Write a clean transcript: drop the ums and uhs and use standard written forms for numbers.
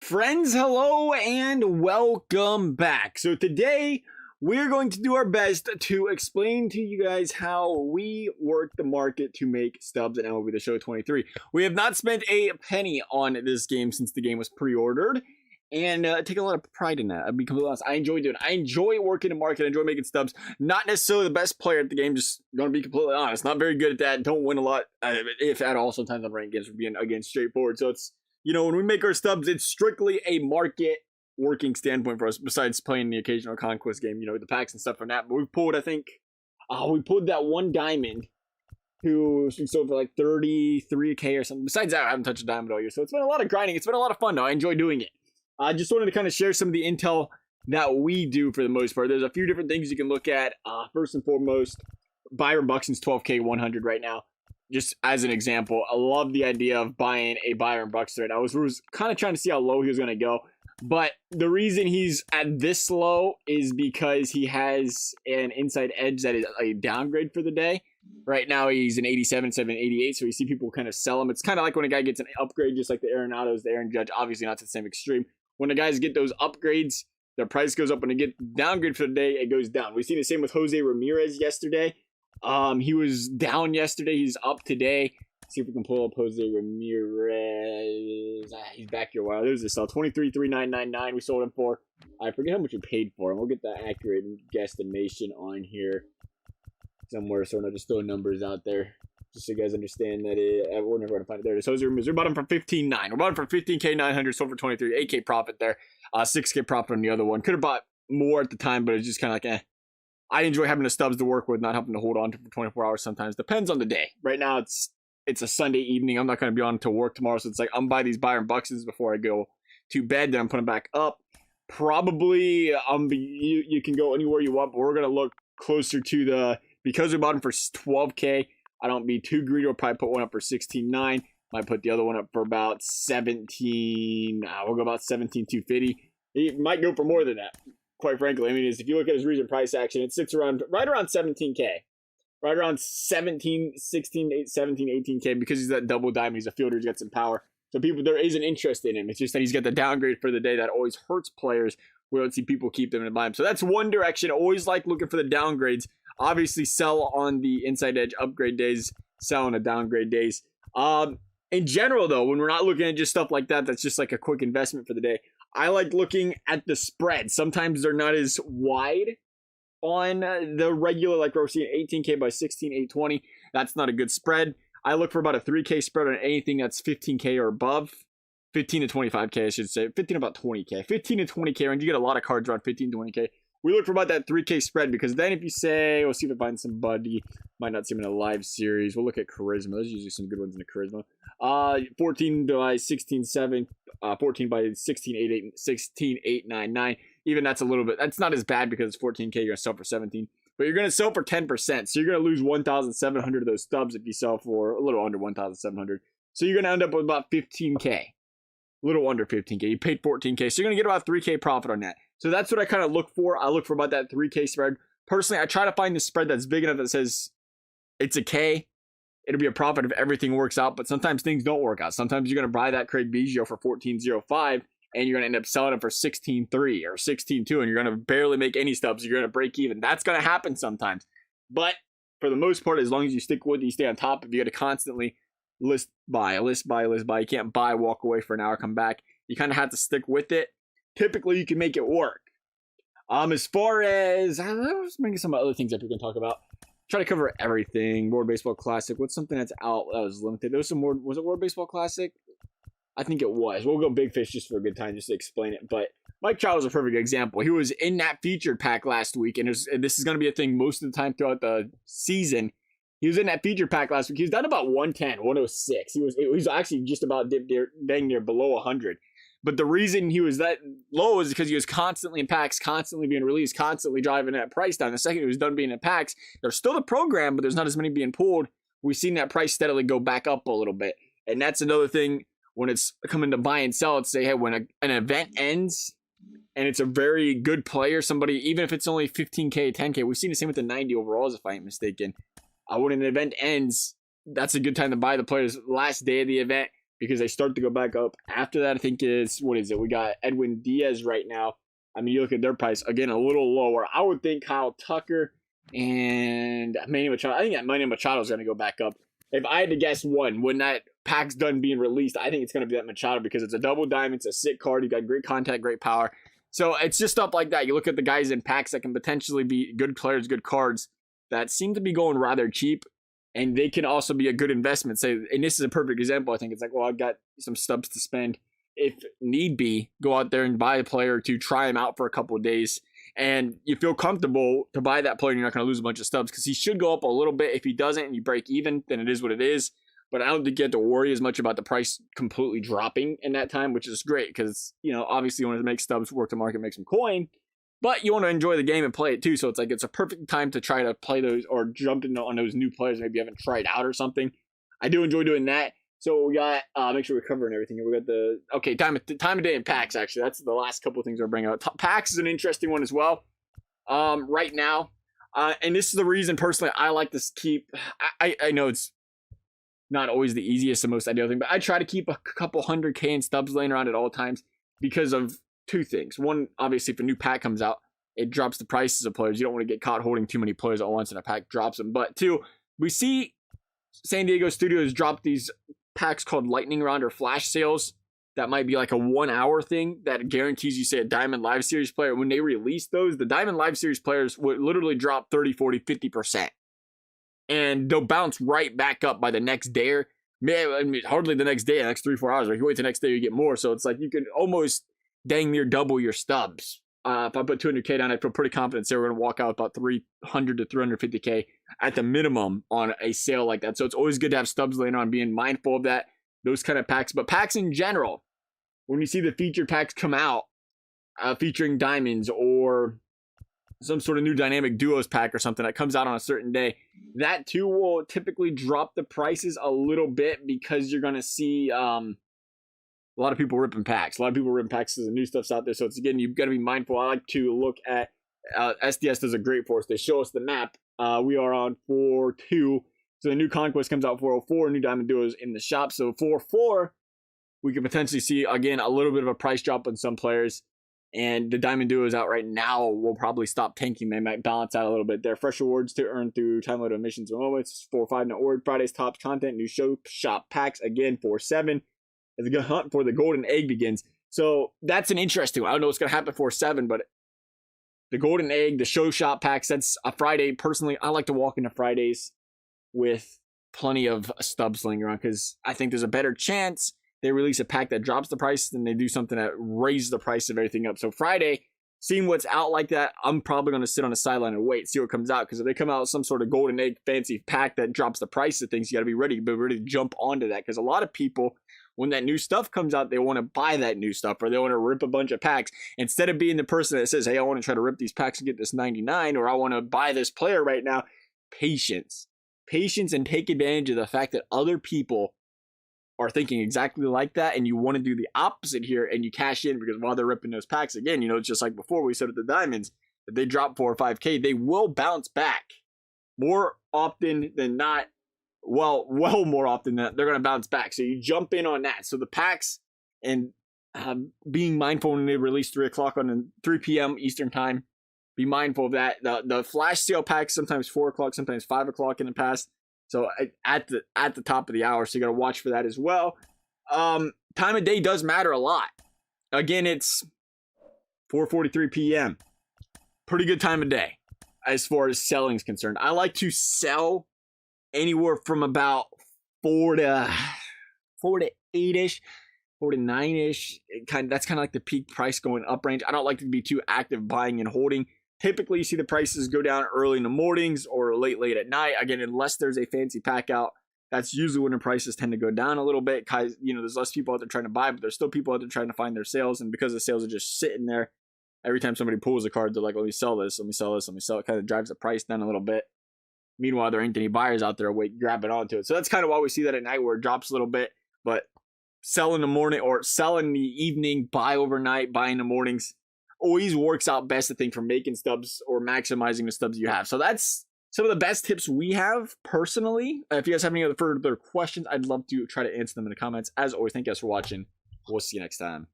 Friends, hello and welcome back. So today we're going to do our best to explain to you guys how we work the market to make Stubs and MLB The Show 23. We have not spent a penny on this game since the game was pre-ordered, and I take a lot of pride in that. I'll be completely honest. I enjoy doing it. I enjoy working the market. I enjoy making Stubs. Not necessarily the best player at the game, just going to be completely honest. Not very good at that. Don't win a lot, if at all. Sometimes I'm ranked games for being, again, straightforward. So it's, you know, when we make our Stubs, it's strictly a market working standpoint for us, besides playing the occasional conquest game, you know, the packs and stuff from that. But we pulled, I think, we pulled that one diamond who sold for like 33K or something. Besides that, I haven't touched a diamond all year. So it's been a lot of grinding. It's been a lot of fun, though. I enjoy doing it. I just wanted to kind of share some of the intel that we do for the most part. There's a few different things you can look at. First and foremost, Byron Buxton's 12K 100 right now. Just as an example, I love the idea of buying a Byron Buxton. I was kind of trying to see how low he was going to go. But the reason he's at this low is because he has an inside edge that is a downgrade for the day. Right now, he's an 87, 88, so you see people kind of sell him. It's kind of like when a guy gets an upgrade, just like the Arenados, the Aaron Judge, obviously not to the same extreme. When the guys get those upgrades, their price goes up. When they get downgrade for the day, it goes down. We've seen the same with Jose Ramirez yesterday. He was down yesterday. He's up today. Let's see if we can pull up Jose Ramirez. He's back here a while. There's a sell. 23,399 we sold him for. I forget how much we paid for him. We'll get that accurate guesstimation on here somewhere, so we're not just throwing numbers out there. Just so you guys understand that we're never going to find it. There it is. Jose Ramirez. We bought him for 15.9. We bought him for 15K 900. Sold for 23. 8K profit there. 6K profit on the other one. Could have bought more at the time, but it's just kind of like, I enjoy having the Stubs to work with, not having to hold on to for 24 hours sometimes. Depends on the day. Right now, it's a Sunday evening. I'm not going to be on to work tomorrow, so it's like I'm buying these Byron Buxtons before I go to bed. Then I'm putting them back up. Probably, you can go anywhere you want, but we're going to look closer to the, because we bought them for 12K, I don't be too greedy. We'll probably put one up for 16.9. Might put the other one up for about 17. We'll go about 17,250. He might go for more than that. Quite frankly, I mean, if you look at his recent price action, it sits right around 17K. Right around 17, 16, 17, 18K, because he's that double diamond. He's a fielder. He's got some power. So there is an interest in him. It's just that he's got the downgrade for the day that always hurts players. We don't see people keep them and buy him. So that's one direction. Always like looking for the downgrades. Obviously, sell on the inside edge upgrade days. Sell on the downgrade days. In general, though, when we're not looking at just stuff like that, that's just like a quick investment for the day. I like looking at the spread. Sometimes they're not as wide on the regular, like we're seeing 18K by 16, 820. That's not a good spread. I look for about a 3K spread on anything that's 15K or above. 15 to 25K, I should say. 15 to about 20K. 15 to 20K, and you get a lot of cards around 15 to 20K. We look for about that 3K spread, because then if you say, we'll see if I find somebody, might not see him in a live series. We'll look at Charisma. There's usually some good ones in the Charisma. 14 by 16, 7, 14 by 16, 8, 8, 16, 8, 9, 9. Even that's a little bit, that's not as bad because it's 14K, you're going to sell for 17. But you're going to sell for 10%. So you're going to lose 1,700 of those Stubs if you sell for a little under 1,700. So you're going to end up with about 15K. A little under 15K. You paid 14K. So you're going to get about 3K profit on that. So that's what I kind of look for. I look for about that 3K spread. Personally, I try to find the spread that's big enough that says it's a K. It'll be a profit if everything works out. But sometimes things don't work out. Sometimes you're going to buy that Craig Biggio for 14.05. And you're going to end up selling it for 16.3 or 16.2, and you're going to barely make any Stubs. You're going to break even. That's going to happen sometimes. But for the most part, as long as you stick with it, you stay on top. If you got to constantly list buy. You can't buy, walk away for an hour, come back. You kind of have to stick with it. Typically, you can make it work. As far as, I was bringing some other things that we can talk about. Try to cover everything. World Baseball Classic. What's something that's out that was limited? There was some more. Was it World Baseball Classic? I think it was. We'll go Big Fish just for a good time, just to explain it. But Mike Trout was a perfect example. He was in that featured pack last week, and this is going to be a thing most of the time throughout the season. He was in that featured pack last week. He was down about 110, 106. He was actually just about dang near below 100. But the reason he was that low is because he was constantly in packs, constantly being released, constantly driving that price down. The second he was done being in packs, there's still the program, but there's not as many being pulled. We've seen that price steadily go back up a little bit. And that's another thing. When it's coming to buy and sell, it's say, hey, when an event ends and it's a very good player, somebody, even if it's only 15K, 10K, we've seen the same with the 90 overalls, if I ain't mistaken. When an event ends, that's a good time to buy the players last day of the event. because they start to go back up. After that, I think is, what is it? We got Edwin Diaz right now. I mean, you look at their price, again, a little lower. I would think Kyle Tucker and Manny Machado. I think that Manny Machado is going to go back up. If I had to guess one, when that pack's done being released, I think it's going to be that Machado because it's a double diamond. It's a sick card. You got great contact, great power. So it's just stuff like that. You look at the guys in packs that can potentially be good players, good cards that seem to be going rather cheap. And they can also be a good investment. Say, and this is a perfect example. I think it's like, well, I've got some stubs to spend. If need be, go out there and buy a player to try him out for a couple of days. And you feel comfortable to buy that player and you're not going to lose a bunch of stubs because he should go up a little bit. If he doesn't and you break even, then it is what it is. But I don't think you have to worry as much about the price completely dropping in that time, which is great because, you know, obviously you want to make stubs, work the market, make some coin. But you want to enjoy the game and play it too. So it's like it's a perfect time to try to play those or jump into on those new players maybe you haven't tried out or something. I do enjoy doing that. So we got, make sure we're covering everything here. We got the, okay, time of day and packs, actually. That's the last couple of things we're bringing out. Packs is an interesting one as well. Right now, and this is the reason, personally, I like to keep, I know it's not always the easiest and most ideal thing, but I try to keep a couple 100K in stubs laying around at all times because of two things. One, obviously, if a new pack comes out, it drops the prices of players. You don't want to get caught holding too many players at once and a pack drops them. But two, we see San Diego Studios drop these packs called lightning round or flash sales that might be like a 1 hour thing that guarantees you, say, a Diamond Live Series player. When they release those, the Diamond Live Series players would literally drop 30, 40, 50%. And they'll bounce right back up by the next day or hardly the next day, the next 3-4 hours. Or if you wait the next day, you get more. So it's like you can almost dang near double your stubs. If I put 200K down, I feel pretty confident say we're going to walk out about 300 to 350K at the minimum on a sale like that. So it's always good to have stubs laying on, being mindful of that, those kind of packs. But packs in general, when you see the featured packs come out featuring diamonds or some sort of new dynamic duos pack or something that comes out on a certain day, that too will typically drop the prices a little bit because you're going to see a lot of people ripping packs. A lot of people ripping packs because the new stuff's out there. So it's, again, you've got to be mindful. I like to look at, SDS does a great for us. They show us the map. We are on 4-2. So the new Conquest comes out 404, new Diamond Duos in the shop. So 4-4, we could potentially see, again, a little bit of a price drop on some players. And the Diamond Duos out right now will probably stop tanking. They might balance out a little bit. There are fresh rewards to earn through time limit missions and moments. 4-5 net word. Friday's top content, new show shop packs. Again, 4-7. As the hunt for the golden egg begins. So that's an interesting one. I don't know what's going to happen 4-7, but the golden egg, the show shop packs, that's a Friday. Personally, I like to walk into Fridays with plenty of stubs laying around because I think there's a better chance they release a pack that drops the price than they do something that raises the price of everything up. So Friday, seeing what's out like that, I'm probably going to sit on the sideline and wait, see what comes out. Because if they come out with some sort of golden egg fancy pack that drops the price of things, you got to be ready to jump onto that. Because a lot of people, when that new stuff comes out, they want to buy that new stuff or they want to rip a bunch of packs. Instead of being the person that says, hey, I want to try to rip these packs and get this 99 or I want to buy this player right now. Patience, and take advantage of the fact that other people are thinking exactly like that, and you want to do the opposite here, and you cash in because while they're ripping those packs, again, you know, it's just like before we said with the diamonds, if they drop 4 or 5K, they will bounce back more often than not. Well, more often than they're going to bounce back. So you jump in on that. So the packs and being mindful when they release 3 p.m. Eastern time, be mindful of that. The flash sale packs sometimes 4 o'clock, sometimes 5 o'clock in the past. So at the top of the hour, so you got to watch for that as well. Time of day does matter a lot. Again, it's 4:43 p.m. Pretty good time of day as far as selling is concerned. I like to sell anywhere from about 4 to 8ish, 4 to 9ish. That's kind of like the peak price going up range. I don't like to be too active buying and holding. Typically, you see the prices go down early in the mornings or late at night. Again, unless there's a fancy pack out, that's usually when the prices tend to go down a little bit. You know, there's less people out there trying to buy, but there's still people out there trying to find their sales. And because the sales are just sitting there, every time somebody pulls a card, they're like, let me sell this, let me sell this, let me sell it. Kind of drives the price down a little bit. Meanwhile, there ain't any buyers out there grabbing onto it. So that's kind of why we see that at night where it drops a little bit. But sell in the morning or sell in the evening, buy overnight, buy in the mornings always works out best, I think, for making stubs or maximizing the stubs you have. So that's some of the best tips we have personally. If you guys have any other further questions, I'd love to try to answer them in the comments. As always, thank you guys for watching. We'll see you next time.